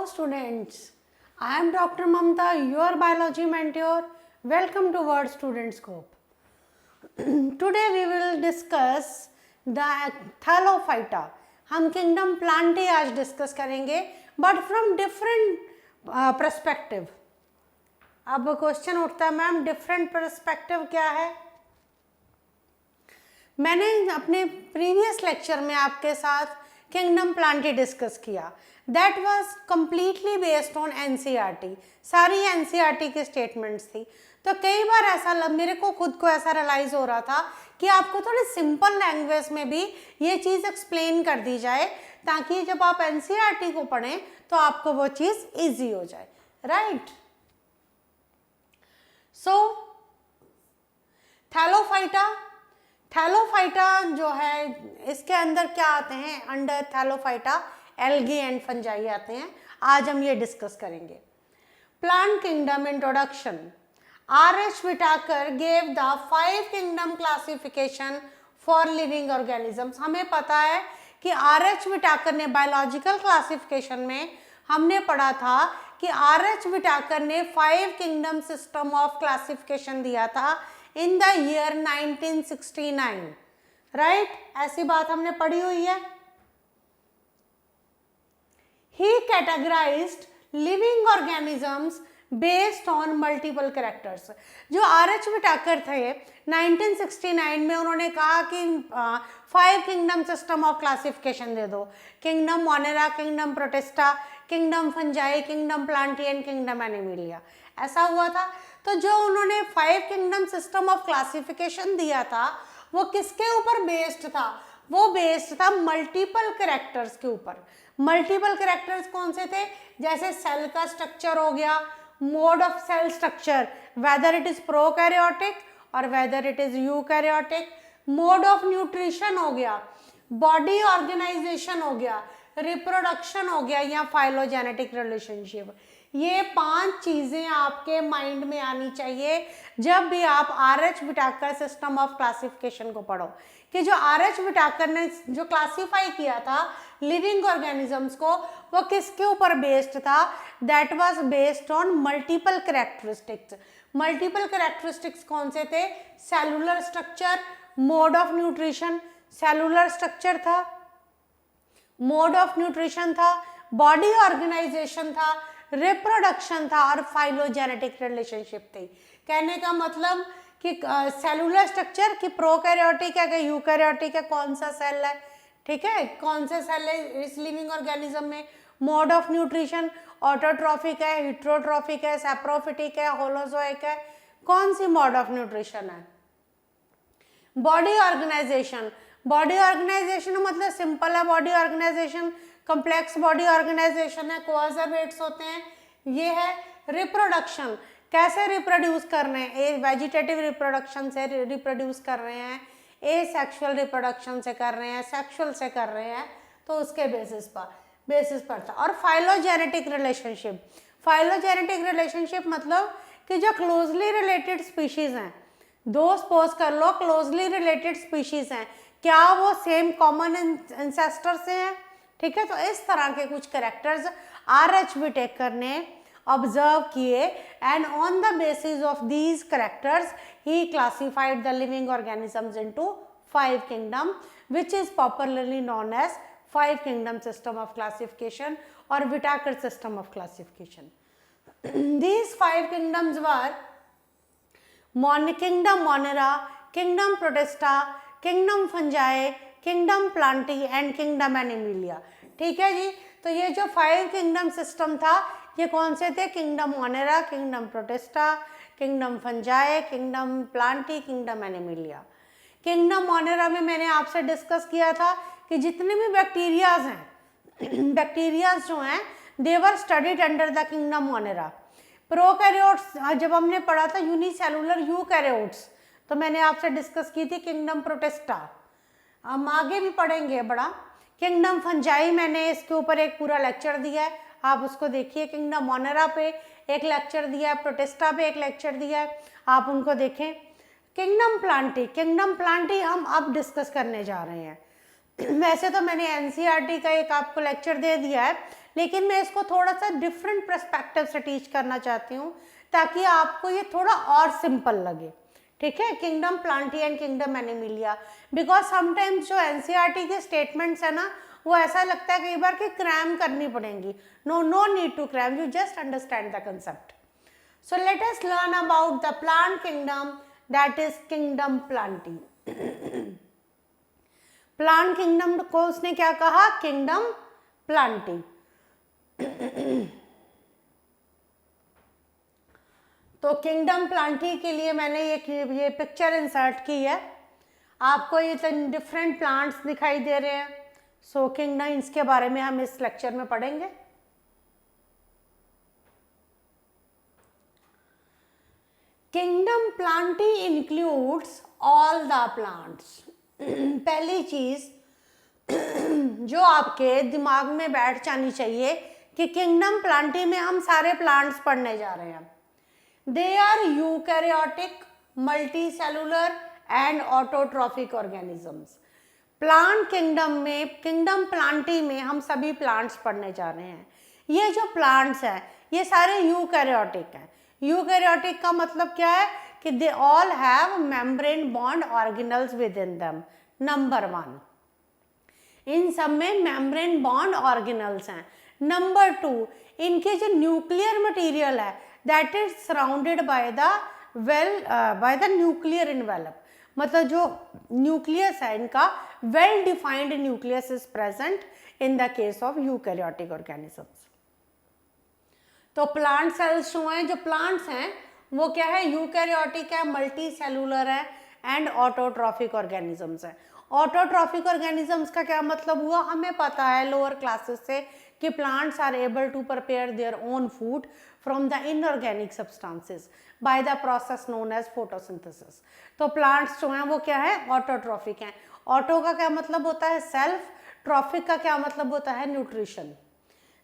Hello students, I am Dr. Mamta, your biology mentor. Welcome to Word Student Scope. Today we will discuss the Thallophyta. हम kingdom Plantae आज discuss करेंगे but from different perspective. अब question उठता है ma'am different perspective क्या है. मैंने अपने प्रीवियस लेक्चर में आपके साथ किंगडम प्लांटी डिस्कस किया. That was completely based on NCERT. सारी एनसीईआरटी की स्टेटमेंट्स थी. तो कई बार ऐसा मेरे को खुद को ऐसा रियलाइज हो रहा था कि आपको थोड़ी सिंपल लैंग्वेज में भी ये चीज़ एक्सप्लेन कर दी जाए ताकि जब आप एनसीईआरटी को पढ़ें तो आपको वो चीज़ इजी हो जाए. राइट. सो थैलोफाइटा जो है इसके अंदर क्या आते हैं. Under Thallophyta algae and fungi आते हैं. आज हम ये डिस्कस करेंगे. Plant kingdom introduction. R.H. Whitaker gave the 5 kingdom classification for living organisms. हमें पता है कि R.H. Whitaker ने बायोलॉजिकल क्लासिफिकेशन में हमने पढ़ा था कि R.H. Whitaker ने 5 किंगडम सिस्टम ऑफ क्लासिफिकेशन दिया था इन द ईयर 1969. राइट. ऐसी बात हमने पढ़ी हुई है. He categorized living organisms based on multiple characters. जो R.H. Whitaker थे 1969 में उन्होंने कहा कि 5 किंगडम सिस्टम ऑफ क्लासिफिकेशन दे दो. Kingdom Monera, kingdom protista, kingdom fungi, kingdom Plantae and kingdom Animalia. ऐसा हुआ था. तो जो उन्होंने 5 किंगडम सिस्टम ऑफ क्लासिफिकेशन दिया था वो किसके ऊपर बेस्ड था. वो बेस्ड था मल्टीपल कैरेक्टर्स के ऊपर. मल्टीपल कैरेक्टर्स कौन से थे. जैसे सेल का स्ट्रक्चर हो गया, mode of cell structure whether it is prokaryotic और whether it is eukaryotic. Mode of nutrition हो गया, बॉडी ऑर्गेनाइजेशन हो गया, रिप्रोडक्शन हो गया या फाइलोजेनेटिक रिलेशनशिप. ये 5 चीजें आपके माइंड में आनी चाहिए जब भी आप R.H. Whitaker system of classification को पढ़ो. कि जो R.H. Whitaker ने जो क्लासीफाई किया था लिविंग ऑर्गेनिजम्स को वो किसके ऊपर बेस्ड था. That was based on multiple characteristics. Multiple characteristics कौन से थे. Cellular structure, mode of nutrition. Cellular structure था, मोड ऑफ न्यूट्रिशन था, बॉडी ऑर्गेनाइजेशन था, रिप्रोडक्शन था और फाइलोजेनेटिक रिलेशनशिप थी. कहने का मतलब कि सेलुलर स्ट्रक्चर की प्रोकैरियोटिक है कि यूकैरियोटिक है, कौन सा सेल है. ठीक है, कौन सा सेल है इस लिविंग ऑर्गेनिज्म में. मोड ऑफ न्यूट्रिशन ऑटोट्रॉफिक है, हिट्रोट्रॉफिक है, सैप्रोफिटिक है, होलोजोइक है. कौन सी मोड ऑफ न्यूट्रिशन है. Body organisation. बॉडी ऑर्गेनाइजेशन मतलब सिंपल है body organisation, complex body organisation है, कोऑर्डिनेट्स होते हैं. ये है रिप्रोडक्शन. कैसे रिप्रोड्यूस कर रहे हैं. ए वेजिटेटिव रिप्रोडक्शन से रिप्रोड्यूस कर रहे हैं, ए सेक्सुअल रिप्रोडक्शन से कर रहे हैं, सेक्सुअल से कर रहे हैं. तो उसके बेसिस पर था. और फाइलोजेनेटिक रिलेशनशिप. फाइलोजेनेटिक रिलेशनशिप मतलब कि जो क्लोजली रिलेटेड स्पीशीज हैं, दो सपोज कर लो क्लोजली रिलेटेड स्पीशीज हैं, क्या वो सेम कॉमन एंसेस्टर से हैं. ठीक है. तो इस तरह के कुछ कैरेक्टर्स R.H. Whitaker ने ऑब्जर्व किए and on the basis of these characters ही classified the living organisms into 5 kingdom which is popularly known as 5 kingdom system of classification और Whitaker system of classification. These 5 kingdoms were Kingdom Monera, Kingdom Protista, Kingdom Fungi, Kingdom Plantae and Kingdom Animalia. ठीक है जी. तो ये जो 5 kingdom system था ये कौन से थे. Kingdom Monera, kingdom protista, kingdom fungi, kingdom Plantae, kingdom Animalia. Kingdom Monera में मैंने आपसे डिस्कस किया था कि जितने भी बैक्टीरियाज हैं बैक्टीरियाज जो हैं they were studied under the kingdom Monera. Prokaryotes जब हमने पढ़ा था यूनिसेलुलर यूकैरियोट्स तो मैंने आपसे डिस्कस की थी किंगडम प्रोटिस्टा. हम आगे भी पढ़ेंगे बड़ा. किंगडम फंजाई मैंने इसके ऊपर एक पूरा लेक्चर दिया है, आप उसको देखिए. किंगडम मोनेरा पे एक लेक्चर दिया है, प्रोटिस्टा पे एक लेक्चर दिया है, आप उनको देखें. किंगडम प्लांटी हम अब डिस्कस करने जा रहे हैं. वैसे तो मैंने एनसीईआरटी का एक आपको लेक्चर दे दिया है लेकिन मैं इसको थोड़ा सा डिफरेंट पर्सपेक्टिव से टीच करना चाहती हूँ ताकि आपको ये थोड़ा और सिंपल लगे, ठीक है। Kingdom Plantae and kingdom Animalia, because sometimes जो एनसीईआरटी के स्टेटमेंट्स है ना, वो ऐसा लगता है कई बार कि क्रैम करनी पड़ेंगी। No need to cram, you just understand the concept. So let us learn about the plant kingdom, that is kingdom Plantae. Plant kingdom को उसने क्या कहा? Kingdom Plantae. तो किंगडम प्लांटी के लिए मैंने ये पिक्चर इंसर्ट की है। आपको ये तो डिफरेंट प्लांट्स दिखाई दे रहे हैं। सो किंगडम, इसके बारे में हम इस लेक्चर में पढ़ेंगे। Kingdom Plantae includes all the plants. पहली चीज जो आपके दिमाग में बैठ जानी चाहिए कि किंगडम प्लांटी में हम सारे प्लांट्स पढ़ने जा रहे हैं। They are eukaryotic, multicellular and autotrophic organisms. Plant kingdom में, किंगडम प्लांटी में हम सभी प्लांट्स पढ़ने जा रहे हैं। ये जो प्लांट्स हैं ये सारे यूकैरियोटिक हैं। यूकैरियोटिक का मतलब क्या है कि they all have membrane bond organelles with in them. Number 1, इन सब में मेम्ब्रेन बॉन्ड ऑर्गेनल्स हैं। नंबर 2, इनके जो न्यूक्लियर मटेरियल है that is surrounded by the nuclear envelope, मतलब जो न्यूक्लियस है इनका, well defined nucleus is present in the case of eukaryotic organisms. तो प्लांट सेल्स जो हैं, जो प्लांट्स हैं वो क्या है? यूकैरियोटिक है, मल्टी सेलुलर है एंड ऑटोट्रॉफिक ऑर्गेनिजम्स है। ऑटोट्रॉफिक ऑर्गेनिजम्स का क्या मतलब हुआ? हमें पता है लोअर क्लासेस से कि plants are able to prepare their own food from the inorganic substances by the process known as photosynthesis. तो प्लांट्स जो हैं वो क्या है? ऑटोट्रॉफिक हैं। ऑटो का क्या मतलब होता है? सेल्फ। ट्रॉफिक का क्या मतलब होता है? Nutrition.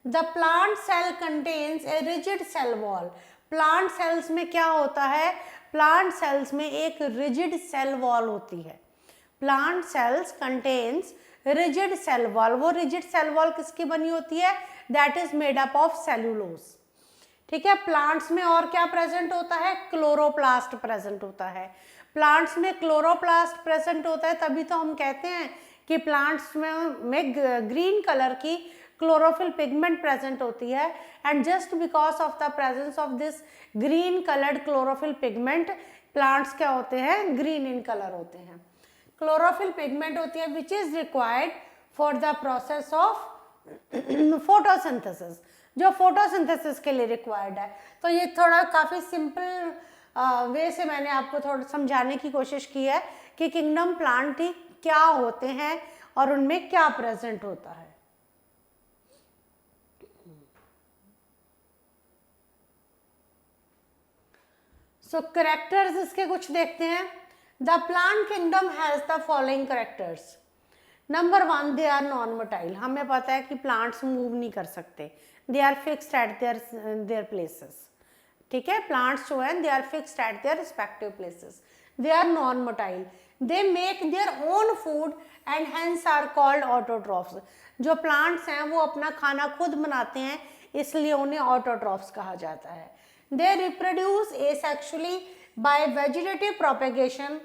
The plant cell contains a rigid cell wall. Plant cells में क्या होता है? प्लांट सेल्स में एक रिजिड सेल वॉल होती है। Plant cells contains rigid cell wall. वो रिजिड सेल वॉल किसकी बनी होती है? That is made up of cellulose, ठीक है। प्लांट्स में और क्या प्रेजेंट होता है? क्लोरोप्लास्ट प्रेजेंट होता है। प्लांट्स में क्लोरोप्लास्ट प्रेजेंट होता है तभी तो हम कहते हैं कि प्लांट्स में ग्रीन कलर की क्लोरोफिल पिगमेंट प्रेजेंट होती है। And just because of the presence of this green coloured chlorophyll pigment, plants क्या होते हैं? ग्रीन इन कलर होते हैं। क्लोरोफिल पिगमेंट होती है which is required for the process of photosynthesis, जो फोटोसिंथेसिस के लिए रिक्वायर्ड है। तो ये थोड़ा काफ़ी सिंपल वे से मैंने आपको थोड़ा समझाने की कोशिश की है कि किंगडम प्लांट ही क्या होते हैं और उनमें क्या प्रेजेंट होता है। सो कैरेक्टर्स इसके कुछ देखते हैं। The plant kingdom has the following characters. Number 1, they are non motile. हमें पता है कि प्लांट्स मूव नहीं कर सकते, they are fixed at their places, ठीक है। प्लांट्स जो हैं they are fixed at their respective places, they are non motile, they make their own food and hence are called autotrophs. जो प्लांट्स हैं वो अपना खाना खुद बनाते हैं, इसलिए उन्हें ऑटोट्रॉफ्स कहा जाता है। They reproduce asexually bye vegetative propagation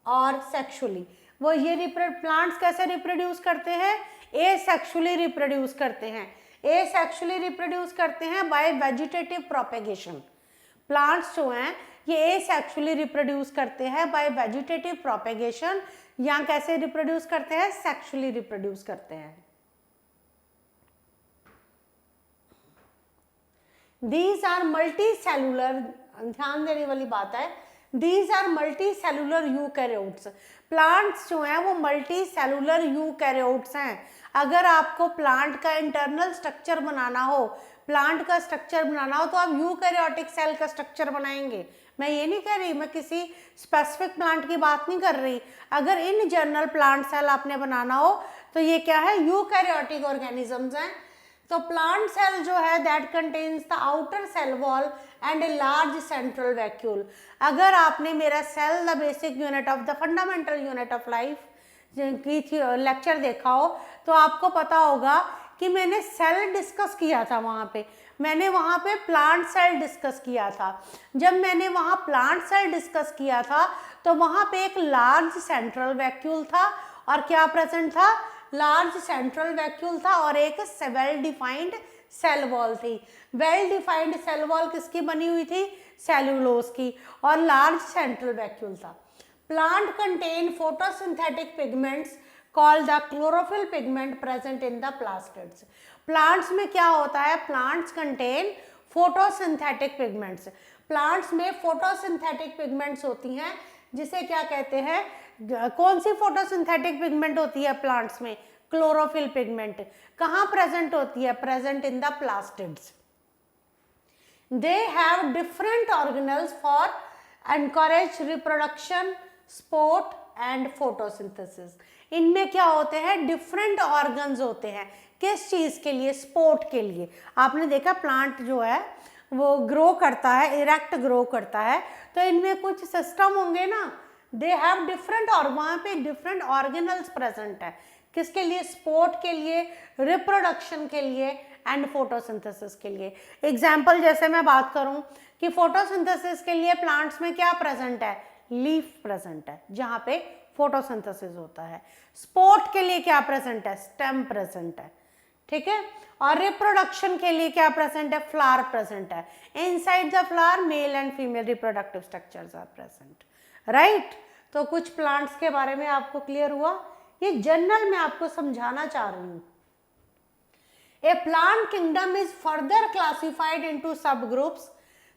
और सेक्सुअली। वो ये प्लांट्स कैसे रिप्रोड्यूस करते हैं? एसेक्सुअली रिप्रोड्यूस करते हैं। एसेक्सुअली रिप्रोड्यूस करते हैं बाय वेजिटेटिव प्रोपेगेशन। प्लांट्स जो हैं ये एसेक्सुअली रिप्रोड्यूस करते हैं बाय वेजिटेटिव प्रोपेगेशन, या कैसे रिप्रोड्यूस करते हैं? सेक्सुअली रिप्रोड्यूस करते हैं। These are multicellular, ध्यान देने वाली बात है, These are multicellular eukaryotes। Plants जो हैं वो मल्टीसेलुलर यूकैरियोट्स हैं। अगर आपको प्लांट का इंटरनल स्ट्रक्चर बनाना हो, प्लांट का स्ट्रक्चर बनाना हो तो आप यूकैरियोटिक सेल का स्ट्रक्चर बनाएंगे। मैं ये नहीं कह रही, मैं किसी स्पेसिफिक प्लांट की बात नहीं कर रही। अगर इन जनरल प्लांट सेल आपने बनाना हो तो ये क्या है? यूकैरियोटिक ऑर्गेनिजम्स हैं। तो प्लांट सेल जो है that contains the outer cell wall and a large central vacuole. अगर आपने मेरा cell the basic unit of the fundamental unit of life की लेक्चर देखा हो तो आपको पता होगा कि मैंने सेल डिस्कस किया था वहाँ पे, मैंने वहाँ पे प्लांट सेल डिस्कस किया था। जब मैंने वहाँ प्लांट सेल डिस्कस किया था तो वहाँ पे एक लार्ज सेंट्रल वैक्यूल था, और क्या प्रेजेंट था, लार्ज सेंट्रल वैक्यूल था, और एक वेल डिफाइंड सेल वॉल थी। वेल डिफाइंड सेल वॉल किसकी बनी हुई थी, सेलुलोज की, और लार्ज सेंट्रल वैक्यूल था। Plant contain photosynthetic pigments called the chlorophyll pigment present in the plastids. Plants में क्या होता है, plants contain photosynthetic pigments. Plants में फोटोसिंथेटिक पिगमेंट्स होती हैं, जिसे क्या कहते हैं, कौन सी फोटोसिंथेटिक पिगमेंट होती है प्लांट्स में, क्लोरोफिल पिगमेंट। कहाँ प्रेजेंट होती है, present in the plastids. They have different organelles for encourage reproduction, sport and photosynthesis. इनमें क्या होते हैं, डिफरेंट ऑर्गन्स होते हैं, किस चीज़ के लिए, स्पोर्ट के लिए। आपने देखा प्लांट जो है वो ग्रो करता है, इरेक्ट ग्रो करता है, तो इनमें कुछ सिस्टम होंगे ना, दे हैव डिफरेंट, और वहाँ पे डिफरेंट ऑर्गेनल्स प्रेजेंट है, किसके लिए, स्पोर्ट के लिए, रिप्रोडक्शन के लिए एंड फोटोसिंथेसिस के लिए। एग्जाम्पल जैसे मैं बात करूं कि फोटोसिंथेसिस के लिए प्लांट्स में क्या प्रेजेंट है, लीफ प्रेजेंट है जहाँ पे फोटोसिंथेसिस होता है। स्पोर्ट के लिए क्या प्रेजेंट है, स्टेम प्रेजेंट है, ठीक है। और रिप्रोडक्शन के लिए क्या प्रेजेंट है, फ्लावर प्रेजेंट है। Inside the flower male and female reproductive structures are present, right. तो कुछ प्लांट्स के बारे में आपको क्लियर हुआ, ये जनरल मैं आपको समझाना चाह रही हूँ। A plant kingdom is further classified into sub groups.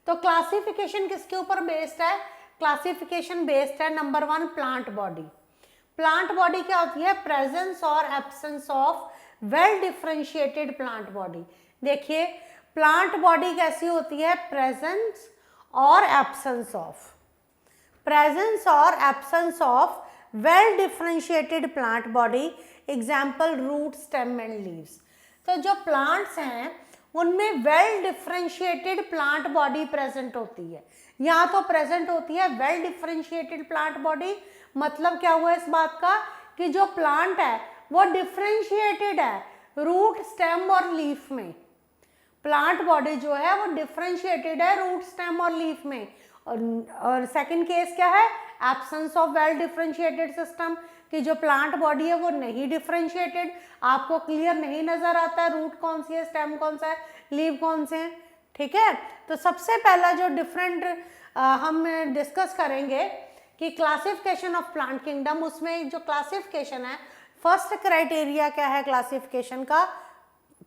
तो क्लासिफिकेशन किसके ऊपर बेस्ड है, क्लासिफिकेशन बेस्ड है number 1 plant body. Plant body क्या होती है, प्रेजेंस और absence of well differentiated plant body. देखिए प्लांट बॉडी कैसी होती है, प्रेजेंस और एब्सेंस ऑफ, प्रेजेंस और absence of well differentiated plant body. Example root, stem and leaves. तो जो प्लांट्स हैं उनमें well differentiated plant body present होती है। यहाँ तो प्रेजेंट होती है वेल डिफरेंशिएटेड प्लांट बॉडी, मतलब क्या हुआ इस बात का कि जो प्लांट है वो डिफरेंशिएटेड है रूट, स्टेम और लीफ में। प्लांट बॉडी जो है वो डिफरेंशिएटेड है रूट, स्टेम और लीफ में। और सेकंड केस क्या है, absence of well differentiated system, कि जो प्लांट बॉडी है वो नहीं डिफरेंशिएटेड, आपको क्लियर नहीं नजर आता है रूट कौन सी है, स्टेम कौन सा है, लीव कौन से हैं, ठीक है। तो सबसे पहला जो डिफरेंट हम डिस्कस करेंगे कि क्लासिफिकेशन ऑफ प्लांट किंगडम, उसमें जो क्लासिफिकेशन है, फर्स्ट क्राइटेरिया क्या है क्लासिफिकेशन का,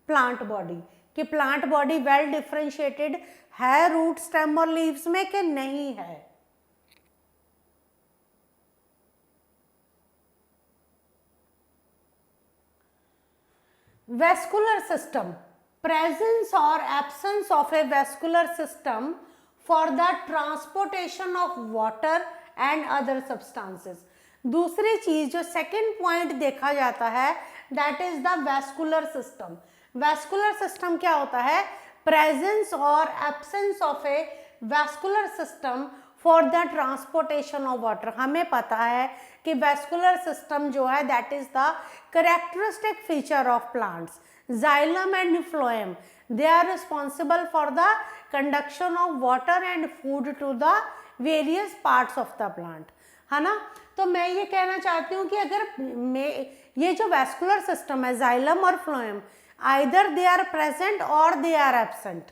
प्लांट बॉडी, कि प्लांट बॉडी वेल डिफरेंशिएटेड है रूट, स्टेम और लीव्स में कि नहीं है। Vascular system, presence or absence of a vascular system for the transportation of water and other substances। दूसरी चीज जो सेकेंड पॉइंट देखा जाता है that is the vascular system. Vascular system क्या होता है, प्रेजेंस और absence of a vascular system for the transportation of water. हमें पता है कि वैस्कुलर सिस्टम जो है that is the characteristic feature of plants, xylem and phloem, they are responsible for the conduction of water and food to the various parts of the plant, है ना। तो मैं ये कहना चाहती हूँ कि अगर ये जो वैस्कुलर सिस्टम है, जाइलम और phloem, either they are present और दे आर एब्सेंट।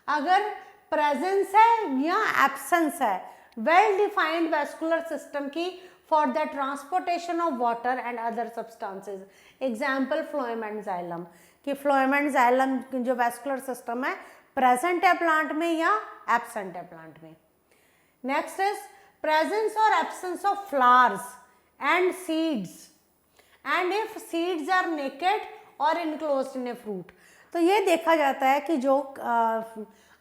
अगर प्रेजेंस है या एब्सेंस है वेल डिफाइंड वैस्कुलर सिस्टम की for the transportation of water and other substances, example phloem and xylem, कि फ्लोएम एंड जाइलम जो वैस्कुलर सिस्टम है present है प्लांट में या एब्सेंट है प्लांट में। Next is presence or absence of flowers and seeds, and if seeds are naked or enclosed in a fruit। तो ये देखा जाता है कि जो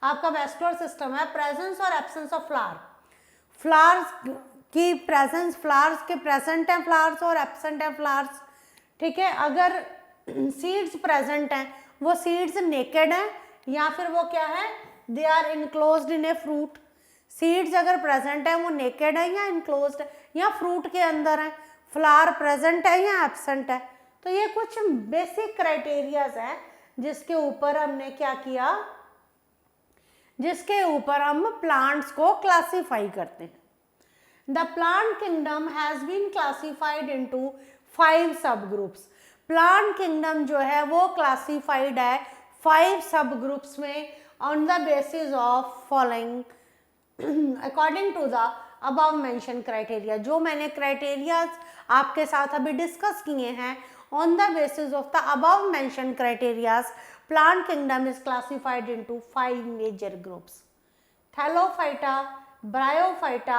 आपका वैस्कुलर सिस्टम है, प्रेजेंस और एब्सेंस ऑफ फ्लावर, फ्लावर्स की प्रेजेंस, फ्लावर्स के प्रेजेंट हैं फ्लावर्स और एब्सेंट हैं फ्लावर्स, ठीक है। अगर सीड्स प्रेजेंट हैं, वो सीड्स नेकेड हैं या फिर वो क्या है, they are enclosed in a fruit. Seeds अगर प्रेजेंट है वो नेकेड है या इनक्लोज्ड है या फ्रूट के अंदर है। फ्लावर प्रेजेंट है या एब्सेंट है। तो ये कुछ बेसिक क्राइटेरियाज हैं जिसके ऊपर हमने क्या किया, जिसके ऊपर हम प्लांट्स को क्लासीफाई करते हैं। The plant kingdom has been classified into 5 sub groups. Plant kingdom जो है वो क्लासिफाइड है 5 सब ग्रुप्स में on the basis of following according to the above mention criteria. जो मैंने क्राइटेरिया आपके साथ अभी डिस्कस किए हैं, on the basis of the above mention criterias plant kingdom is classified into 5 major groups: Thallophyta, Bryophyta,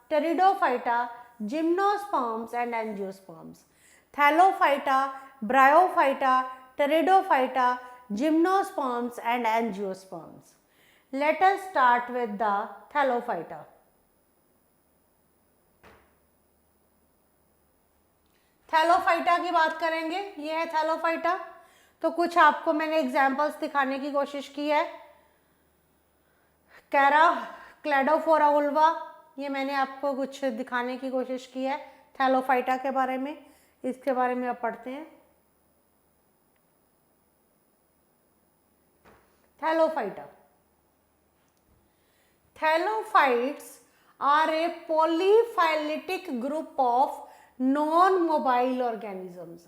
Pteridophyta, Gymnosperms and Angiosperms. Thallophyta, Bryophyta, Pteridophyta, Gymnosperms and Angiosperms. Let us start with the Thallophyta. Thallophyta की बात करेंगे, ये है Thallophyta. तो कुछ आपको मैंने examples दिखाने की कोशिश की है। कैरा क्लेडोफोरा उल्वा, ये मैंने आपको कुछ दिखाने की कोशिश की है थैलोफाइटा के बारे में। इसके बारे में आप पढ़ते हैं। Thallophyta, thallophytes are a polyphyletic group of non mobile organisms.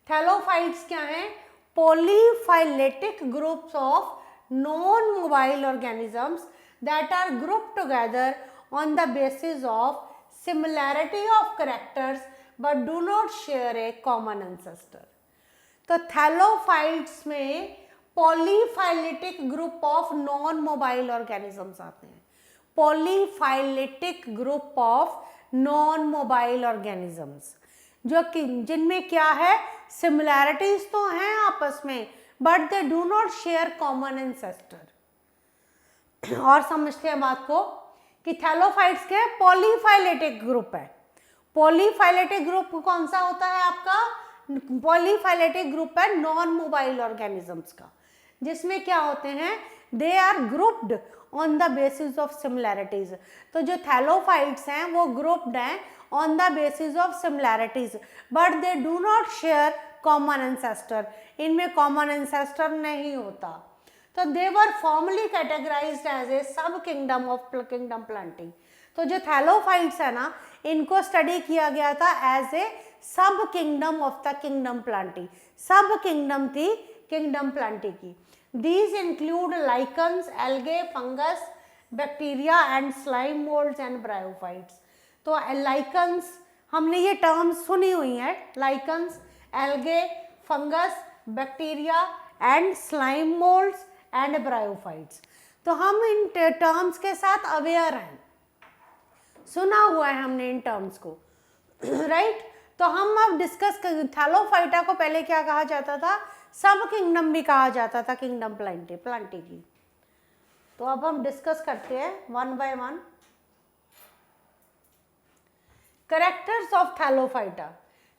Thallophytes क्या हैं? Polyphyletic groups of non mobile organisms that are group together on the basis of similarity of characters but do not share a common ancestor. तो thallophytes में polyphyletic group of non mobile organisms आते हैं। Polyphyletic group of non mobile organisms, जो कि जिनमें क्या है, similarities तो हैं आपस में but they do not share common ancestor. और समझते हैं बात को कि थैलोफाइट्स के पॉलीफाइलेटिक ग्रुप है। पॉलीफाइलेटिक ग्रुप कौन सा होता है आपका? पॉलीफाइलेटिक ग्रुप है नॉन मोबाइल ऑर्गेनिजम्स का, जिसमें क्या होते हैं, they are grouped on the basis of similarities. तो जो थैलोफाइट्स हैं वो ग्रुप्ड हैं on the basis of similarities but they do not share common ancestor. इनमें कॉमन एंसेस्टर नहीं होता। तो they were formally categorized as a sub kingdom of kingdom planting. तो जो थैलोफाइट्स है ना, इनको स्टडी किया गया था as a sub kingdom of the kingdom Plantae. Sub kingdom थी किंगडम प्लांटी की। These include lichens, algae, fungus, bacteria and slime molds and bryophytes. तो lichens हमने ये टर्म्स सुनी हुई हैं, lichens, algae, fungus, bacteria and slime molds and bryophytes. तो हम इन टर्म्स के साथ अवेयर हैं, सुना हुआ है हमने इन टर्म्स को, राइट? तो हम अब डिस्कस कर, थैलोफाइटा को पहले क्या कहा जाता था? सब किंगडम भी कहा जाता था किंगडम प्लांटी की। तो अब हम डिस्कस करते हैं one by one. Characters of Thallophyta.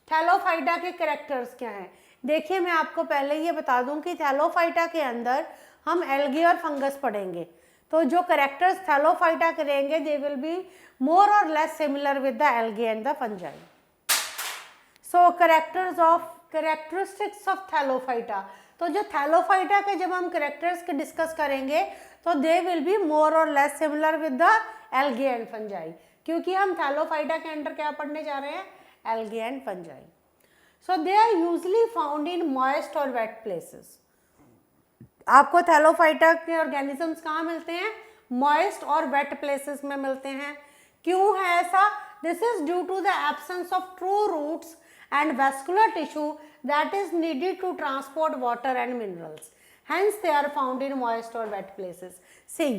Thallophyta के कैरेक्टर्स क्या हैं? देखिए, मैं आपको पहले ये बता दूं कि थैलोफाइटा के अंदर हम एल्गी और फंगस पढ़ेंगे। तो जो कैरेक्टर्स थैलोफाइटा करेंगे दे विल बी मोर और less similar with the algae and the fungi. So characteristics of Thallophyta. तो जो थैलोफाइटा के जब हम कैरेक्टर्स के डिस्कस करेंगे तो दे विल बी मोर और less similar with the algae and fungi, क्योंकि हम थैलोफाइटा के अंदर क्या पढ़ने जा रहे हैं? Algae and fungi. So they are usually found in moist और वेट प्लेसेस। आपको थैलोफाइटा के ऑर्गेनिजम्स कहाँ मिलते हैं? मॉइस्ट और वेट प्लेसेस में मिलते हैं। क्यों है ऐसा? This is due to the absence of true roots and vascular tissue that is needed to transport water and minerals. Hence they are found in moist or wet places. See,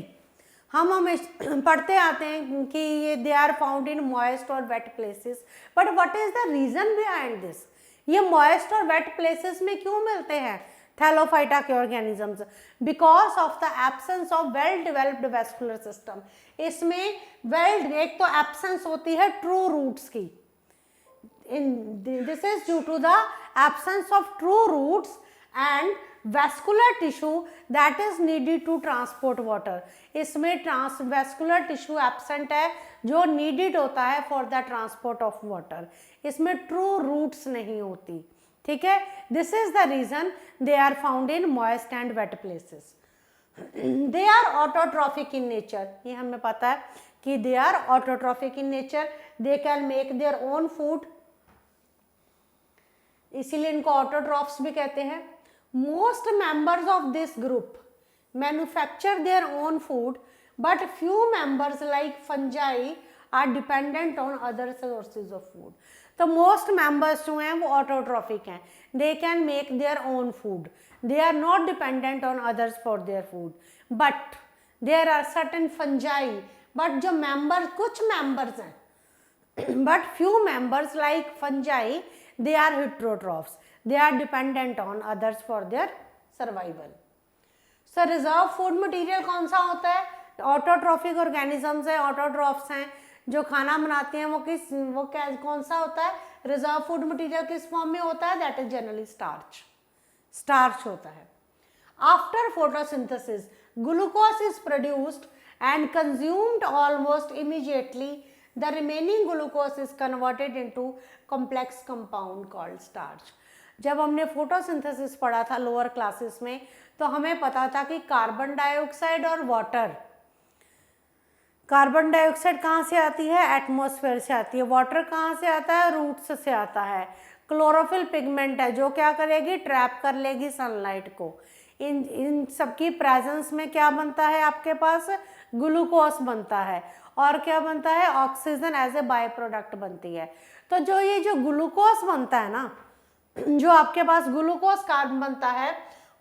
हम पढ़ते आते हैं कि ये they are found in moist or wet places, but what is the reason behind this? ये moist और wet places में क्यों मिलते हैं थैलोफाइटा के organisms? Because of the absence of well developed vascular system. इसमें एक तो एब्सेंस होती है ट्रू रूट्स की। This is due to the absence of true roots and vascular tissue that is needed to transport water. इसमें vascular tissue absent है जो needed होता है for the transport of water. इसमें true roots नहीं होती, ठीक है, this is the reason they are found in moist and wet places. They are autotrophic in nature, ये हमें पता है कि they are autotrophic in nature, they can make their own food, इसीलिए इनको ऑटोट्रॉफ्स भी कहते हैं। Most members of this group manufacture their own food but few members like fungi are dependent on other sources of food. तो most members जो हैं वो autotrophic हैं, they can make their own food, they are not dependent on others for their food, but there are certain fungi, but जो members, कुछ members हैं but few members like fungi they are heterotrophs, they are dependent on others for their survival. So reserve food material कौन सा होता है? Autotrophic organisms है, autotrophs हैं जो खाना बनाते हैं, वो कौन सा होता है? रिजर्व फूड मटेरियल किस फॉर्म में होता है? दैट इज जनरली स्टार्च होता है। After photosynthesis glucose is produced and consumed almost immediately. The remaining glucose is converted into complex compound called starch. जब हमने फोटोसिंथेसिस पढ़ा था लोअर क्लासेस में, तो हमें पता था कि कार्बन डाइऑक्साइड और वाटर, कार्बन डाइऑक्साइड कहाँ से आती है? एटमॉस्फेयर से आती है। वाटर कहाँ से आता है? रूट्स से आता है। क्लोरोफिल पिगमेंट है जो क्या करेगी? ट्रैप कर लेगी सनलाइट को। इन सबकी प्रेजेंस में क्या बनता है आपके पास? ग्लूकोज बनता है। और क्या बनता है? Oxygen as a by product बनती है। तो जो ग्लूकोज बनता है ना, जो आपके पास ग्लूकोज कार्बन बनता है,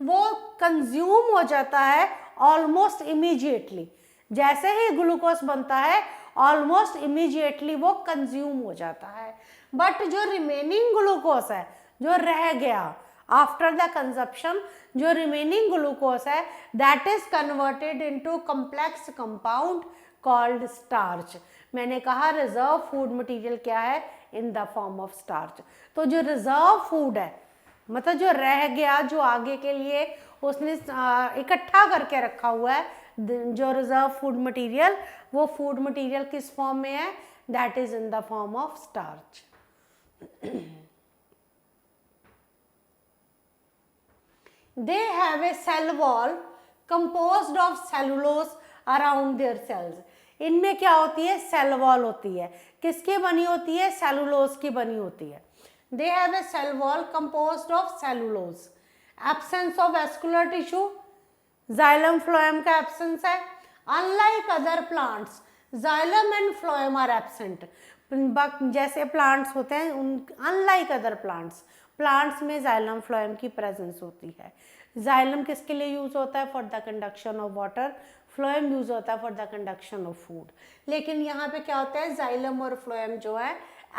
वो कंज्यूम हो जाता है ऑलमोस्ट इमीडिएटली। जैसे ही ग्लूकोज बनता है ऑलमोस्ट इमीडिएटली वो कंज्यूम हो जाता है। बट जो रिमेनिंग ग्लूकोज है, जो रह गया आफ्टर द कंजप्शन, जो रिमेनिंग ग्लूकोज है, that is converted into complex compound called starch. मैंने कहा रिजर्व फूड मटेरियल क्या है? In the form of starch. तो जो रिजर्व फूड है, मतलब जो रह गया, जो आगे के लिए उसने इकट्ठा करके रखा हुआ है, जो रिजर्व फूड मटेरियल, वो फूड मटेरियल किस फॉर्म में है? That is in the form of starch. They have a cell wall composed of cellulose around their cells. इनमें क्या होती है? सेल वॉल होती है। किसकी बनी होती है? सेलुलोज की बनी होती है। They have a cell wall composed of cellulose. Absence of vascular tissue, xylem phloem का absence है। Unlike other plants, xylem and phloem are absent. जैसे प्लांट्स होते हैं, अनलाइक अदर प्लांट्स में जाइलम फ्लोएम की प्रेजेंस होती है। जाइलम किसके लिए यूज होता है? For the conduction of water. Phloem use होता है for the conduction of food. लेकिन यहाँ पे क्या होता है? जाइलम और फ्लोएम जो है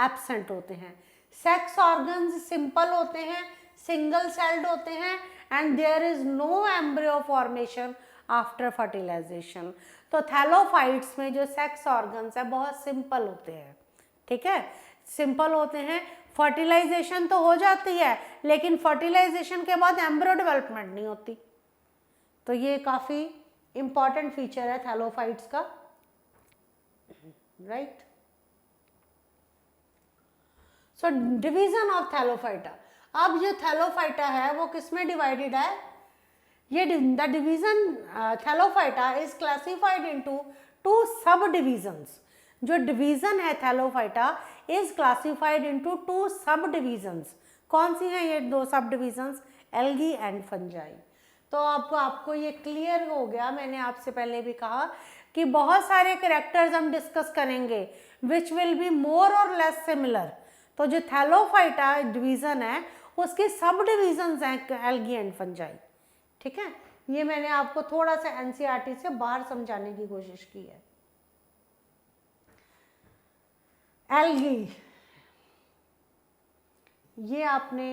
एब्सेंट होते हैं। सेक्स ऑर्गन्स सिंपल होते हैं, सिंगल सेल्ड होते हैं, and there is no embryo formation after fertilisation. तो थैलोफाइट्स में जो सेक्स ऑर्गन्स है बहुत सिंपल होते हैं। ठीक है, सिंपल होते हैं। फर्टिलाइजेशन तो हो जाती है, लेकिन फर्टिलाइजेशन के बाद एम्ब्रियो डेवलपमेंट नहीं होती। तो ये काफी इंपॉर्टेंट फीचर है थैलोफाइट्स का, right. So division of Thallophyta. अब जो थैलोफाइटा है वो किसमें डिवाइडेड है? ये the division Thallophyta is classified into 2 सब डिवीजन्स। जो डिवीजन है थैलोफाइटा इज क्लासिफाइड इनटू 2 सब डिवीजन्स। कौन सी हैं ये 2 सब डिवीजन्स? Algae and fungi. तो आपको ये क्लियर हो गया। मैंने आपसे पहले भी कहा कि बहुत सारे कैरेक्टर्स हम डिस्कस करेंगे विच विल बी मोर और लेस सिमिलर। तो जो थैलोफाइटा डिवीजन है उसके सब डिवीजन्स हैं एल्गी एंड फंजाई। ठीक है, ये मैंने आपको थोड़ा सा एनसीईआरटी से बाहर समझाने की कोशिश की है। एल्गी, ये आपने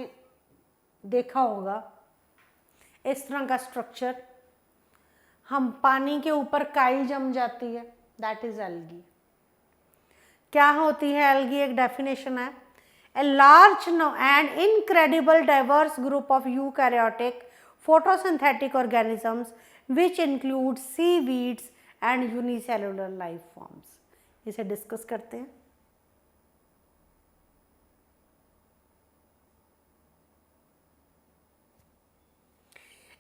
देखा होगा इस तरह का स्ट्रक्चर। हम पानी के ऊपर काई जम जाती है, दैट इज एल्गी। क्या होती है एल्गी? एक डेफिनेशन है, a large and incredible diverse group of eukaryotic photosynthetic organisms which include seaweeds and unicellular life forms. इसे डिस्कस करते हैं।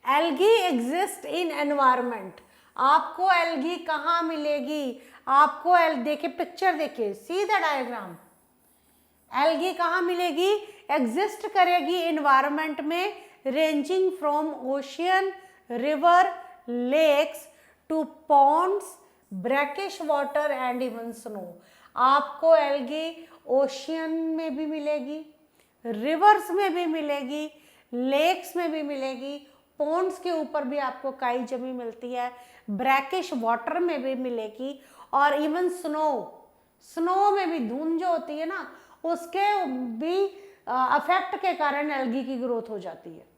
Algae exist in environment. आपको एल्गी कहाँ मिलेगी? आपको देखिए पिक्चर, देखिए सी द डायग्राम। एल्गी कहाँ मिलेगी? एग्जिस्ट करेगी इन्वायरमेंट में, ranging from ocean, river, lakes to ponds, brackish water and even snow. आपको एल्गी ओशियन में भी मिलेगी, रिवर्स में भी मिलेगी, लेक्स में भी मिलेगी, पॉन्ड्स के ऊपर भी आपको काई जमी मिलती है, ब्रैकिश वाटर में भी मिलेगी, और इवन स्नो में भी धुंध जो होती है ना, उसके भी अफेक्ट के कारण एल्गी की ग्रोथ हो जाती है।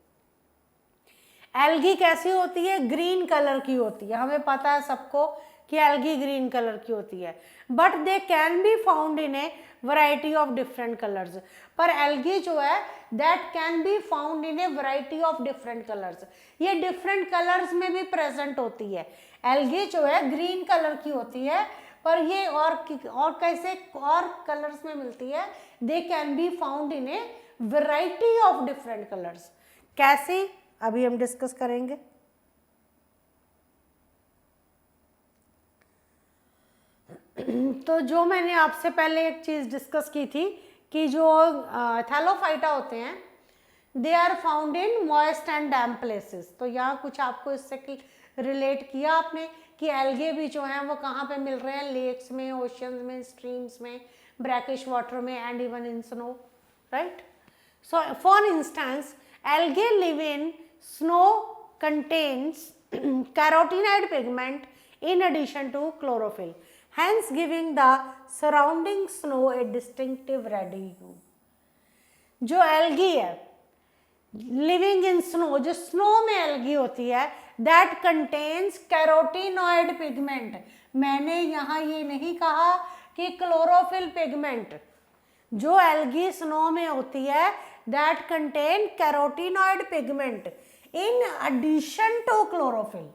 एल्गी कैसी होती है? ग्रीन कलर की होती है। हमें पता है सबको कि एल्गी ग्रीन कलर की होती है, but they can be found in A variety of different colours. पर एल्गी जो है that can be found in A variety of different colours. ये डिफरेंट कलर्स में भी प्रेजेंट होती है। एल्गी जो है ग्रीन कलर की होती है, पर ये और कैसे और कलर्स में मिलती है? They can be found in A variety of different colours. कैसे? अभी हम डिस्कस करेंगे। तो जो मैंने आपसे पहले एक चीज डिस्कस की थी कि जो थैलोफाइटा होते हैं, they are found in moist and damp places. तो यहाँ कुछ आपको इससे रिलेट किया आपने कि एल्गे भी जो हैं वो कहाँ पे मिल रहे हैं? लेक्स में, ओशियंस में, स्ट्रीम्स में, ब्रैकिश वाटर में and even in snow, right? So for instance algae live in snow contains carotenoid pigment in addition to chlorophyll, hence giving the surrounding snow a distinctive red hue. जो algae है living in snow, जो snow में algae होती है, that contains carotenoid pigment. मैंने यहाँ ये नहीं कहा कि क्लोरोफिल पिगमेंट। जो एल्गी स्नो में होती है that contain carotenoid pigment in addition to chlorophyll,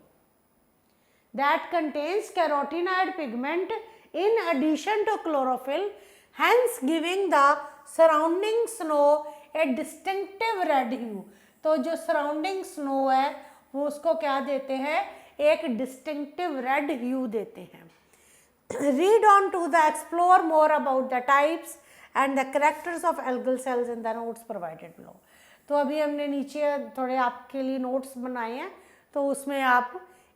that contains carotenoid pigment in addition to chlorophyll, hence giving the surrounding snow a distinctive red hue. तो जो surrounding snow है वो उसको क्या देते हैं? एक distinctive red hue देते हैं। Read on to the explore more about the types and the characters of algal cells in the notes provided below. तो अभी हमने नीचे थोड़े आपके लिए नोट्स बनाए हैं, तो उसमें आप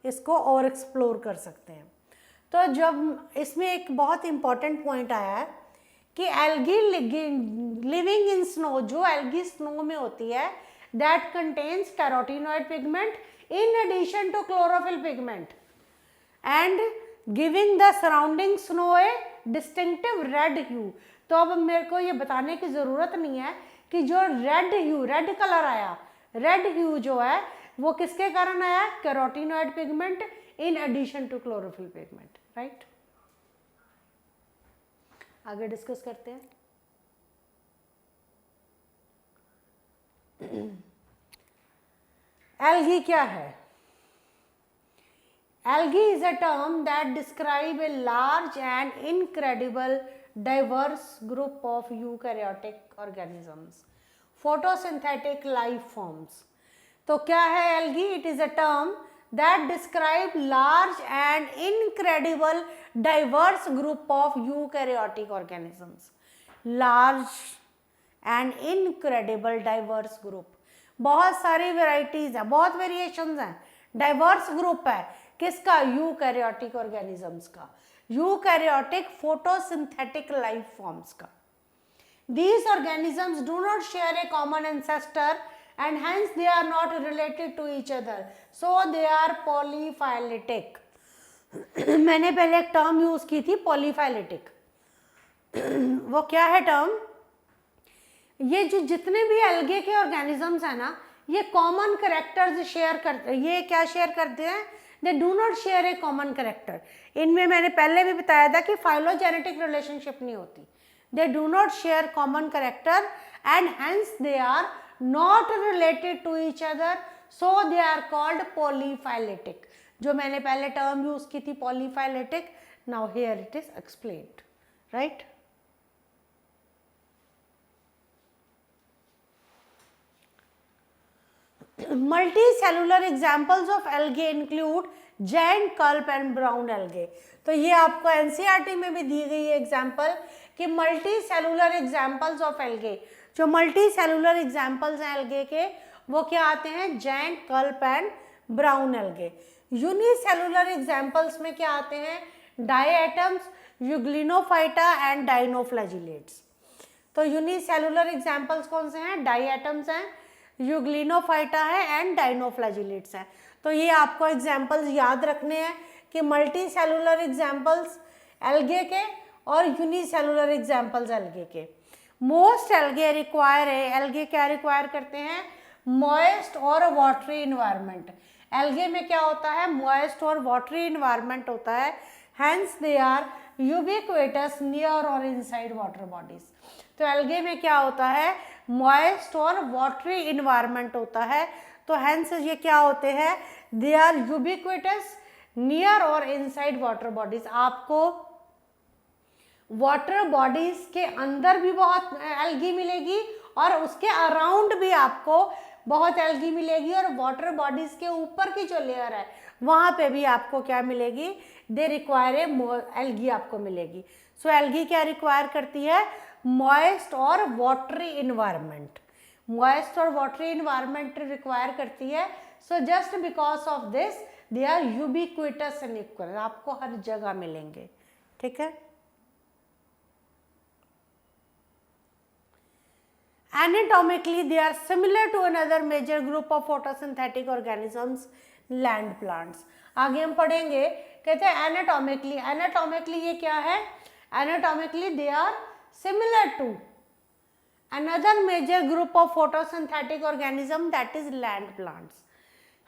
इसको और एक्सप्लोर कर सकते हैं। तो जब इसमें एक बहुत इंपॉर्टेंट पॉइंट आया है कि एल्गी लिविंग इन स्नो, जो एल्गी स्नो में होती है, that contains carotenoid pigment in addition to chlorophyll pigment and giving the surrounding snow a distinctive red hue. तो अब मेरे को ये बताने की ज़रूरत नहीं है कि जो रेड कलर आया, रेड ह्यू जो है वो किसके कारण आया? Carotenoid pigment in addition to chlorophyll pigment, right? आगे डिस्कस करते हैं। एल्गी क्या है? Algae is a term that describe a large and incredible diverse group of eukaryotic organisms, photosynthetic life forms. तो क्या है algae? It is a term that describe large and incredible diverse group of eukaryotic organisms. Large and incredible diverse group, बहुत सारी varieties है, बहुत variations हैं, diverse group है किसका? यूकैरियोटिक ऑर्गेनिजम्स का, यूकैरियोटिक फोटोसिंथेटिक लाइफ फॉर्म्स का। These organisms do not share a common ancestor and hence they are not related to each other, so they are polyphyletic. मैंने पहले एक टर्म यूज की थी polyphyletic. वो क्या है टर्म? ये जो जितने भी एल्गे के ऑर्गेनिजम्स हैं ना, ये कॉमन करेक्टर्स शेयर करते हैं। ये क्या शेयर करते हैं? दे do not share a common character. इनमें मैंने पहले भी बताया था कि फाइलोजेनेटिक रिलेशनशिप नहीं होती। They do not share common character and hence they are not related to each other, so they are called polyphyletic. जो मैंने पहले टर्म यूज की थी polyphyletic, now here it is explained, right? Multicellular examples of algae include giant kelp and brown algae. तो ये आपको NCERT में भी दी गई है एग्जाम्पल कि multi cellular examples of algae, जो मल्टी सेलुलर एग्जाम्पल्स हैं एल्गे के वो क्या आते हैं, giant kelp and brown algae. Unicellular examples में क्या आते हैं, डायएटम्स, यूग्लिनोफाइटा एंड डाइनोफ्लैजिलेट्स। तो यूनिसेलुलर एग्जाम्पल्स कौन से हैं, डायएटम्स हैं, यूग्लिनोफाइटा है एंड डाइनोफ्लैजिलेट्स हैं। तो ये आपको एग्जाम्पल्स याद रखने हैं कि मल्टी सेलुलर एग्जाम्पल्स एल्गे के और यूनिसेलुलर एग्जाम्पल्स एल्गे के। मोस्ट एल्गे रिक्वायर है, एल्गे क्या रिक्वायर करते हैं, मॉइस्ट और वाटरी इन्वायरमेंट। एल्गे में क्या होता है, मॉइस्ट और वाटरी इन्वायरमेंट होता है, hence they are ubiquitous near और इनसाइड वाटर बॉडीज। तो एल्गे में क्या होता है, मॉइस्ट और वाटरी इन्वायरमेंट होता है, तो हैंस ये क्या होते हैं, दे आर यूबिक्विटस नियर और इनसाइड वाटर बॉडीज। आपको वाटर बॉडीज के अंदर भी बहुत एल्गी मिलेगी और उसके अराउंड भी आपको बहुत एल्गी मिलेगी, और वाटर बॉडीज के ऊपर की जो लेयर है वहाँ पे भी आपको क्या मिलेगी, दे रिक्वायर एल्गी आपको मिलेगी। सो एल्गी क्या रिक्वायर करती है, मॉइस्ट और वाटरी इन्वायरमेंट, मॉइस्ट और वाटरी इन्वायरमेंट रिक्वायर करती है। So just because of this they are ubiquitous and equal, आपको हर जगह मिलेंगे, ठीक है। Anatomically, they are similar to another major group of photosynthetic organisms, land plants. आगे हम पढ़ेंगे, कहते हैं एनाटॉमिकली, एनाटॉमिकली ये क्या है, anatomically they are similar to another major group of photosynthetic organism, that is land plants.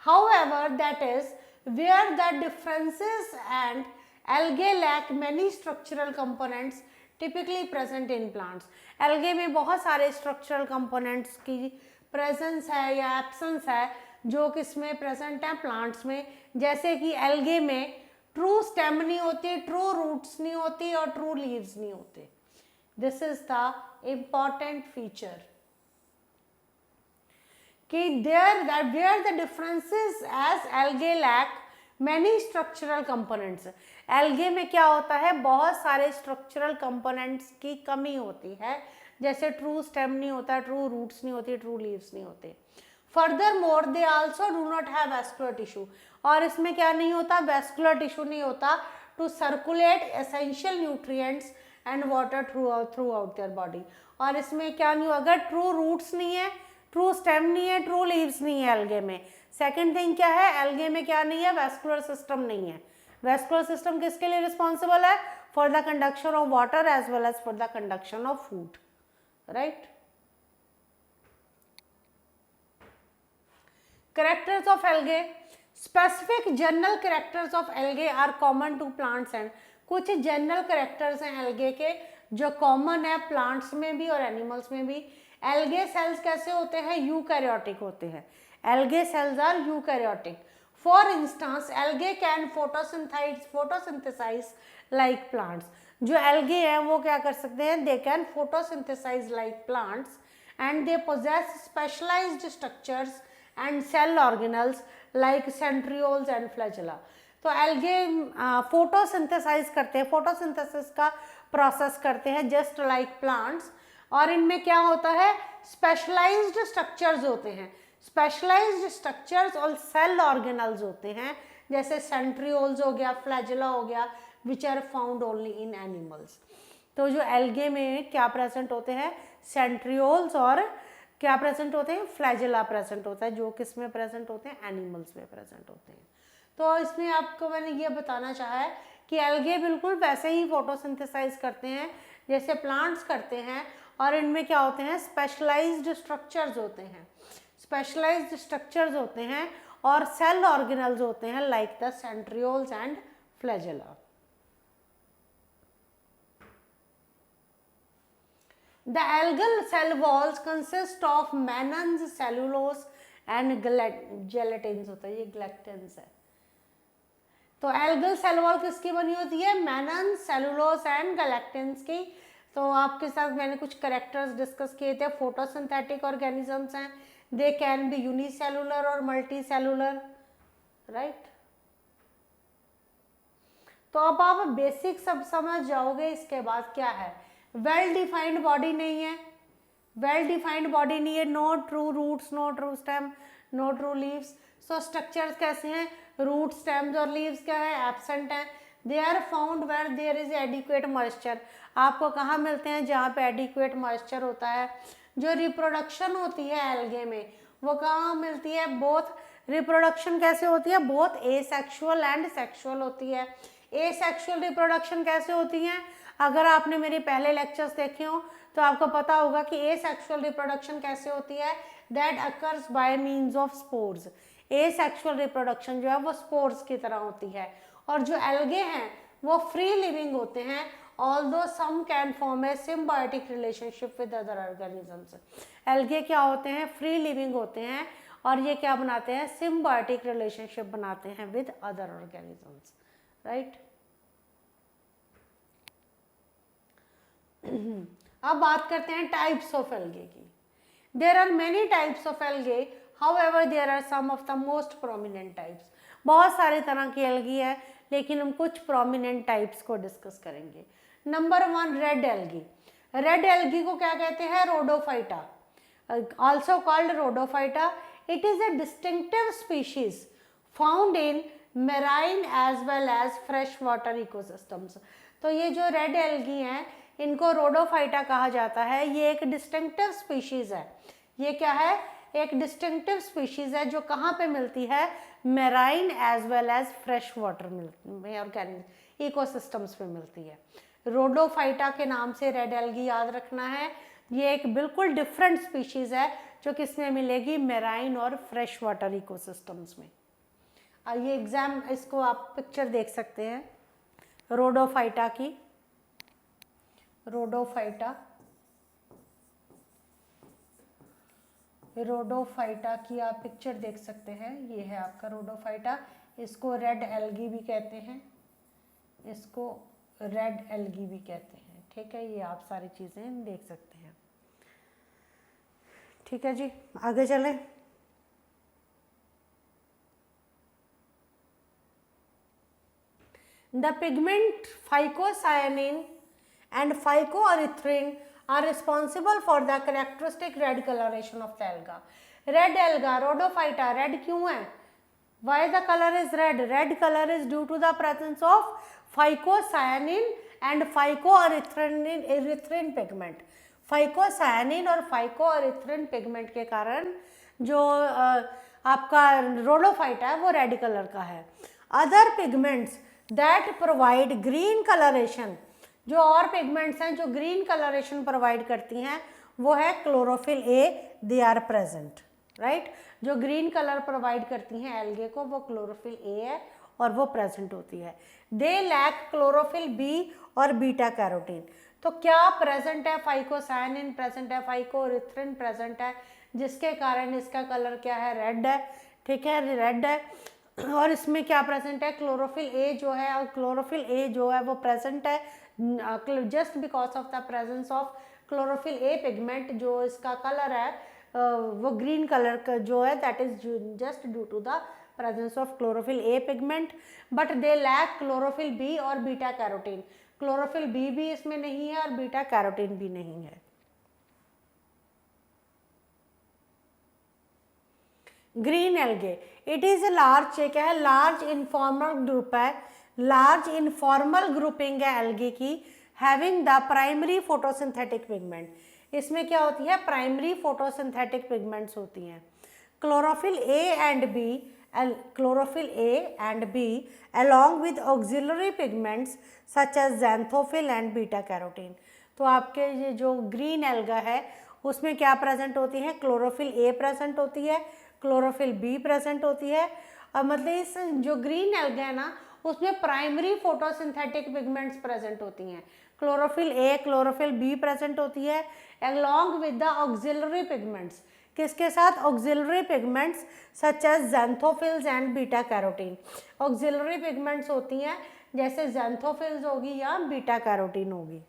However, that is where the differences and algae lack many structural components typically present in plants. Algae में बहुत सारे structural components की presence है या absence है जो किसमें present है, प्लांट्स में। जैसे कि एल्गे में ट्रू स्टेम नहीं होती, ट्रू रूट्स नहीं होती और ट्रू लीव्स नहीं होते। This is the important feature कि there that where the differences as algae lack many structural components. Algae में क्या होता है, बहुत सारे स्ट्रक्चरल कंपोनेंट्स की कमी होती है, जैसे ट्रू स्टेम नहीं होता, ट्रू रूट्स नहीं होती, ट्रू लीव्स नहीं होते। Furthermore they also do not have vascular tissue, और इसमें क्या नहीं होता, वैस्कुलर टिश्यू नहीं होता to circulate essential nutrients and water throughout their body. और इसमें क्या नहीं हो, अगर ट्रू रूट्स नहीं है, ट्रू स्टेम नहीं है, ट्रू लीव्स नहीं है एल्गे में। सेकेंड थिंग क्या है, एल्गे में क्या नहीं है, वैस्कुलर सिस्टम नहीं है। वैस्कुलर सिस्टम किसके लिए रिस्पॉन्सिबल है, for the conduction of water as well as for the conduction of food, right. Characters of algae, specific general characters of algae are common to plants and, कुछ general characters हैं algae के जो common है plants में भी और animals में भी। एल्गे सेल्स कैसे होते हैं, यूकैरियोटिक होते हैं। Algae cells are eukaryotic. For instance algae can photosynthesize like plants. जो एल्गे हैं वो क्या कर सकते हैं, they can photosynthesize like plants and they possess specialized structures and cell organelles like centrioles and flagella. तो एल्गे फोटोसिंथेसाइज करते हैं, फोटोसिंथेसिस का प्रोसेस करते हैं जस्ट लाइक प्लांट्स, और इनमें क्या होता है, स्पेशलाइज्ड स्ट्रक्चर्स होते हैं, स्पेशलाइज्ड स्ट्रक्चर्स और सेल ऑर्गेनल्स होते हैं, जैसे सेंट्रियोल्स हो गया, फ्लैजेला हो गया, which are found only in animals. तो जो एल्गे में क्या प्रेजेंट होते हैं, सेंट्रियोल्स और क्या प्रेजेंट होते हैं, फ्लैजेला प्रेजेंट होता है, जो किस में प्रेजेंट होते हैं, एनिमल्स में प्रेजेंट होते हैं। तो इसमें आपको मैंने ये बताना चाहा है कि एल्गे बिल्कुल वैसे ही फोटोसिंथेसाइज करते हैं जैसे प्लांट्स करते हैं, और इनमें क्या होते हैं, स्पेशलाइज्ड स्ट्रक्चर्स होते हैं, स्पेशलाइज्ड स्ट्रक्चर्स होते हैं और सेल ऑर्गेनल्स होते हैं like the centrioles and flagella. The algal cell walls consist of mannans, cellulose and gelatins होता है, ये gelatinins है। तो एल्गल सेल वॉल किसकी बनी होती है, मैनन, सेलुलोस एंड गैलेक्टिन्स की। तो आपके साथ मैंने कुछ कैरेक्टर्स डिस्कस किए थे, फोटोसिंथेटिक ऑर्गेनिजम्स हैं दे कैन बी यूनिसेलुलर और मल्टी सेलुलर, राइट। तो अब आप बेसिक सब समझ जाओगे। इसके बाद क्या है, वेल डिफाइंड बॉडी नहीं है, वेल डिफाइंड बॉडी नहीं है, no true roots, no true stem, no true leaves. So structures कैसे हैं, रूट, स्टेम्स और लीव्स क्या है, एब्सेंट है। They are found where there is adequate moisture, आपको कहाँ मिलते हैं, जहाँ पे एडिक्वेट मॉइस्चर होता है। जो रिप्रोडक्शन होती है एल्गे में वो कहाँ मिलती है, बोथ, रिप्रोडक्शन कैसे होती है, बोथ एसेक्सुअल एंड सेक्सुअल होती है। एसेक्सुअल रिप्रोडक्शन कैसे होती है, अगर आपने मेरे पहले लेक्चर्स देखे हो तो आपको पता होगा कि एसेक्सुअल रिप्रोडक्शन कैसे होती है, that occurs by means of spores. Asexual reproduction जो है वो स्पोर्स की तरह होती है। और जो एल्गे हैं वो फ्री लिविंग होते हैं, although some can form a symbiotic relationship with other organisms. Algae क्या होते हैं, फ्री लिविंग होते हैं, और ये क्या बनाते हैं, सिम्बायोटिक रिलेशनशिप बनाते हैं विद अदर ऑर्गेनिजम्स, राइट। अब बात करते हैं टाइप्स ऑफ एल्गे की। There are many types of algae, however there are some of the most prominent types. बहुत सारे तरह की एल्गी है, लेकिन हम कुछ प्रोमिनेंट टाइप्स को डिस्कस करेंगे। Number 1, red algae. Red algae को क्या कहते हैं, rhodophyta, also called rhodophyta. It is a distinctive species found in marine as well as freshwater ecosystems. तो ये जो रेड एल्गी हैं इनको रोडोफाइटा कहा जाता है। ये एक डिस्टिंक्टिव स्पीशीज है। ये क्या है, एक डिस्टिंक्टिव स्पीशीज है जो कहाँ पे मिलती है, marine as well as fresh water में ऑर्गेनिक इकोसिस्टम्स में मिलती है। रोडोफाइटा के नाम से रेड एल्गी याद रखना है। ये एक बिल्कुल डिफरेंट स्पीशीज है जो किसमें मिलेगी, मेराइन और फ्रेश वाटर इकोसिस्टम्स में। ये एग्जाम, इसको आप पिक्चर देख सकते हैं रोडोफाइटा की, रोडोफाइटा की आप पिक्चर देख सकते हैं। ये है आपका रोडोफाइटा, इसको रेड एल्गी भी कहते हैं, इसको रेड एल्गी भी कहते हैं, ठीक है। ये आप सारी चीज़ें देख सकते हैं, ठीक है जी। आगे चलें। The pigment phycocyanin and phycoerythrin are responsible for the characteristic red coloration of the alga. Red alga, rhodophyta, red क्यों है? Why the color is red? Red color is due to the presence of phycocyanin and phycoerythrin pigment. phycocyanin और phycoerythrin pigment के कारण जो आपका Rhodophyta है वो red colour का है। Other pigments that provide green colouration, जो और पिगमेंट्स हैं जो ग्रीन कलरेशन प्रोवाइड करती हैं वो है chlorophyll A, they are present, right. जो ग्रीन कलर प्रोवाइड करती हैं एल्गे को वो क्लोरोफिल ए है और वो प्रेजेंट होती है। दे लैक क्लोरोफिल बी और बीटा कैरोटीन। तो क्या प्रेजेंट है, फाइकोसायनिन प्रेजेंट है, फाइकोरिथ्रिन प्रेजेंट है, जिसके कारण इसका कलर क्या है, रेड है, ठीक है, रेड है। और इसमें क्या प्रेजेंट है, क्लोरोफिल ए जो है, और क्लोरोफिल ए जो है वो प्रेजेंट है just because of the presence of chlorophyll A pigment. जो इसका कलर है वो ग्रीन कलर का जो है, that is just due to the presence of chlorophyll A pigment. But they lack chlorophyll B और बीटा कैरोटीन। क्लोरोफिल बी भी इसमें नहीं है और बीटा कैरोटीन भी नहीं है। Green algae, it is a large, क्या है, लार्ज इनफॉर्मल ग्रुप है, लार्ज इनफॉर्मल ग्रुपिंग है एल्गे की, having the primary photosynthetic pigment. इसमें क्या होती है, प्राइमरी फोटोसिंथेटिक पिगमेंट्स होती हैं। Chlorophyll A and B along with auxiliary pigments such as xanthophyll and beta carotene। तो आपके ये जो ग्रीन एल्गा है उसमें क्या प्रेजेंट होती है, क्लोरोफिल ए प्रेजेंट होती है, क्लोरोफिल बी प्रेजेंट होती है। और मतलब इस जो ग्रीन एल्गा है ना उसमें प्राइमरी फोटोसिंथेटिक पिगमेंट्स प्रेजेंट होती हैं। Chlorophyll A, chlorophyll B present होती है along with the auxiliary pigments। किसके साथ, auxiliary pigments such as xanthophylls and beta carotene. Auxiliary pigments होती हैं जैसे ज़ैंथोफिल्स होगी या बीटा कैरोटीन होगी।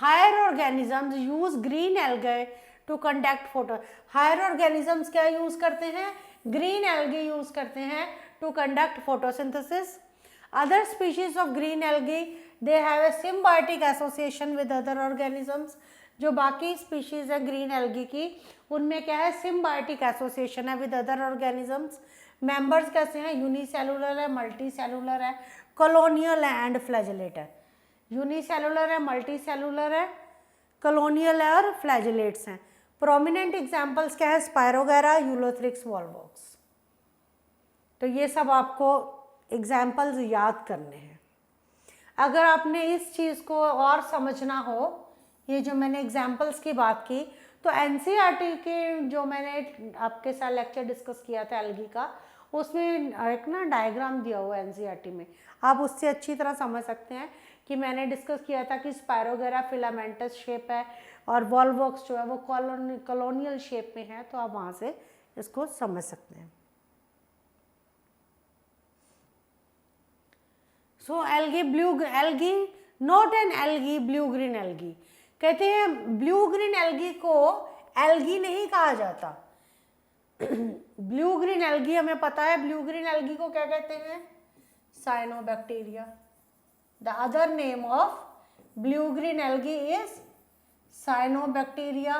Higher organisms use green algae to conduct photo. Higher organisms क्या यूज करते हैं? ग्रीन एल्गे यूज करते हैं to conduct photosynthesis. Other species of green algae they have a symbiotic association with other organisms. जो बाकी species है green algae की, उनमें क्या है? सिम्बायोटिक एसोसिएशन है विद अदर ऑर्गेनिजम्स। मेंबर्स कैसे हैं? यूनिसेलुलर है, मल्टी सेलुलर है, कॉलोनियल है एंड फ्लैजेलेट है। यूनिसेलुलर है, मल्टी सेलुलर है, कॉलोनियल है और फ्लैजेलेट्स हैं। प्रोमिनेंट एग्जाम्पल्स क्या है? Spirogyra, Ulothrix, Volvox. तो ये सब आपको एग्जाम्पल्स याद करने हैं। अगर आपने इस चीज़ को और समझना हो, ये जो मैंने एग्जाम्पल्स की बात की, तो एनसीईआरटी के जो मैंने आपके साथ लेक्चर डिस्कस किया था एल्गी का, उसमें एक ना डायग्राम दिया हुआ है एनसीईआरटी में, आप उससे अच्छी तरह समझ सकते हैं कि मैंने डिस्कस किया था कि स्पायरोगैरा फिलामेंटस शेप है और वॉलवॉक्स जो है वो कॉलोनियल शेप में है, तो आप वहाँ से इसको समझ सकते हैं। So algae blue algae not an algae, blue green algae. कहते हैं ब्लू ग्रीन एल्गी को एल्गी नहीं कहा जाता। ब्लू ग्रीन एल्गी हमें पता है, ब्लू ग्रीन एल्गी को क्या कहते हैं? Cyanobacteria. The other name of blue green algae is cyanobacteria.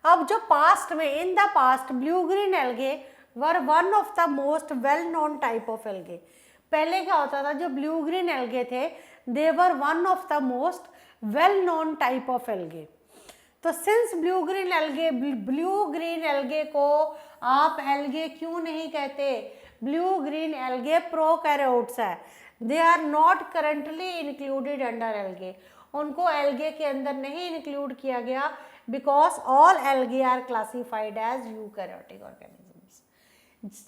अब जो पास्ट में, in the past, blue green algae were one of the most well known type of algae. पहले क्या होता था? जो ब्लू ग्रीन एल्गे थे, they were one of the most well known type of algae. तो since blue green algae को आप algae क्यों नहीं कहते? ब्लू ग्रीन एल्गे प्रोकैरियोट्स है, they are not currently included under algae. उनको एल्गे के अंदर नहीं इंक्लूड किया गया because all algae are classified as eukaryotic organisms.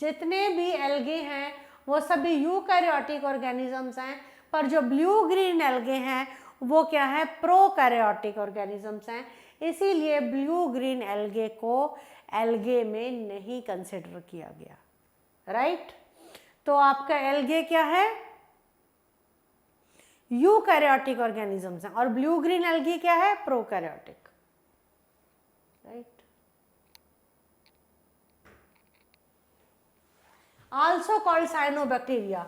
जितने भी एल्गे हैं वो सभी यूकैरियोटिक ऑर्गेनिजम्स हैं, पर जो ब्लू ग्रीन एल्गे हैं वो क्या है? प्रोकैरियोटिक ऑर्गेनिजम्स हैं। इसीलिए ब्लू ग्रीन एल्गे को एल्गे में नहीं कंसिडर किया गया, राइट? तो आपका एल्गे क्या है? यूकैरियोटिक ऑर्गेनिजम्स हैं, और ब्लू ग्रीन एल्गी क्या है? Prokaryotic, right? Also called cyanobacteria.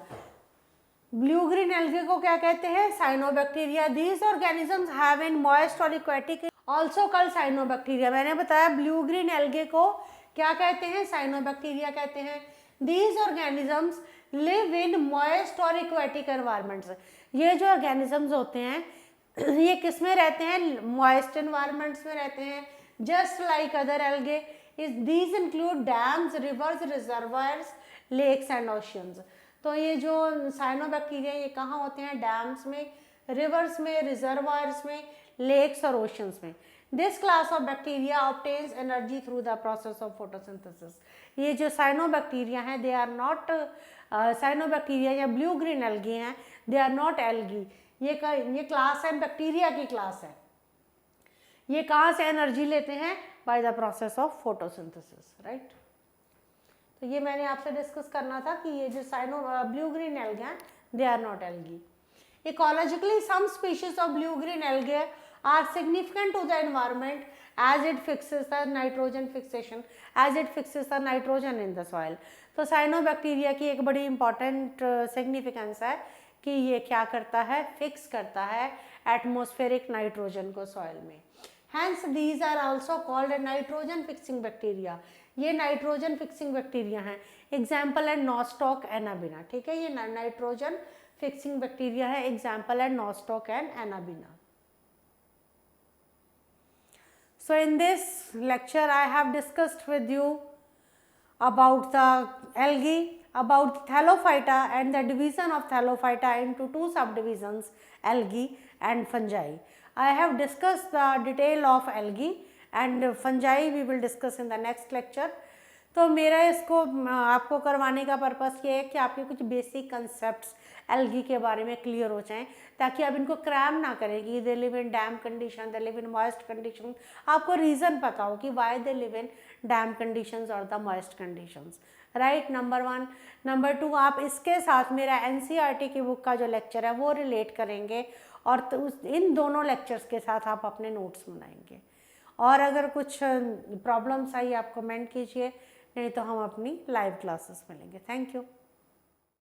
Blue green algae को क्या कहते हैं? Cyanobacteria. These organisms have in moist और एक्वेटिक आल्सो कॉल्ड साइनोबैक्टीरिया। मैंने बताया ब्लू ग्रीन एल्गे को क्या कहते हैं? साइनोबैक्टीरिया कहते हैं। These organisms live in moist और एक्वेटिक एनवायरमेंट्स। ये जो ऑर्गेनिजम्स होते हैं ये किस में रहते हैं? मॉइस्ट एनवायरमेंट्स में रहते हैं, just like other algae. These include dams, rivers, reservoirs, lakes and oceans. तो ये जो साइनोबैक्टीरिया ये कहाँ होते हैं? डैम्स में, रिवर्स में, रिजर्वायर्स में, लेक्स और ओशंस में। This class of bacteria obtains energy through the process of photosynthesis. ये जो साइनोबैक्टीरिया हैं दे आर नॉट साइनोबैक्टीरिया या ब्लू ग्रीन एल्गी हैं, दे आर नॉट एल्गी। ये क्लास है, बैक्टीरिया की क्लास है। ये कहाँ से एनर्जी लेते हैं? Bye the process of photosynthesis, right? तो ये मैंने आपसे डिस्कस करना था कि ये जो ब्लू ग्रीन एल्गे हैं they are not algae. Ecologically some species of blue green algae are significant to the environment as it fixes the nitrogen fixation, as it fixes the nitrogen in the soil। तो cyanobacteria की एक बड़ी important significance है कि ये क्या करता है? फिक्स करता है एटमॉस्फेरिक नाइट्रोजन को सॉइल में। Hence these are also called a nitrogen fixing bacteria। ये नाइट्रोजन फिक्सिंग बैक्टीरिया हैं। एग्जाम्पल है नॉस्टॉक एनाबिना, ठीक है? ये नाइट्रोजन फिक्सिंग बैक्टीरिया है। एग्जाम्पल है nostoc and Anabaena. So in this lecture I have discussed with you about the algae, about thallophyta and the division of thallophyta into two subdivisions, algae and fungi। I have discussed the detail of algae and fungi we will discuss in the next lecture। तो मेरा इसको आपको करवाने का purpose ये है कि आपके कुछ बेसिक कंसेप्ट्स एल्गी के बारे में क्लियर हो जाएं, ताकि आप इनको क्रैम ना करें कि they live in damp condition, they live in moist condition. आपको रीज़न पता हो कि why they live in damp conditions और the moist conditions, right? Number 1। Number 2, आप इसके साथ मेरा एनसीईआरटी की बुक का जो लेक्चर है वो रिलेट करेंगे और तो इन दोनों लेक्चर्स के साथ आप अपने नोट्स बनाएंगे। और अगर कुछ प्रॉब्लम्स आई आप कमेंट कीजिए, नहीं तो हम अपनी लाइव क्लासेस में लेंगे। Thank you.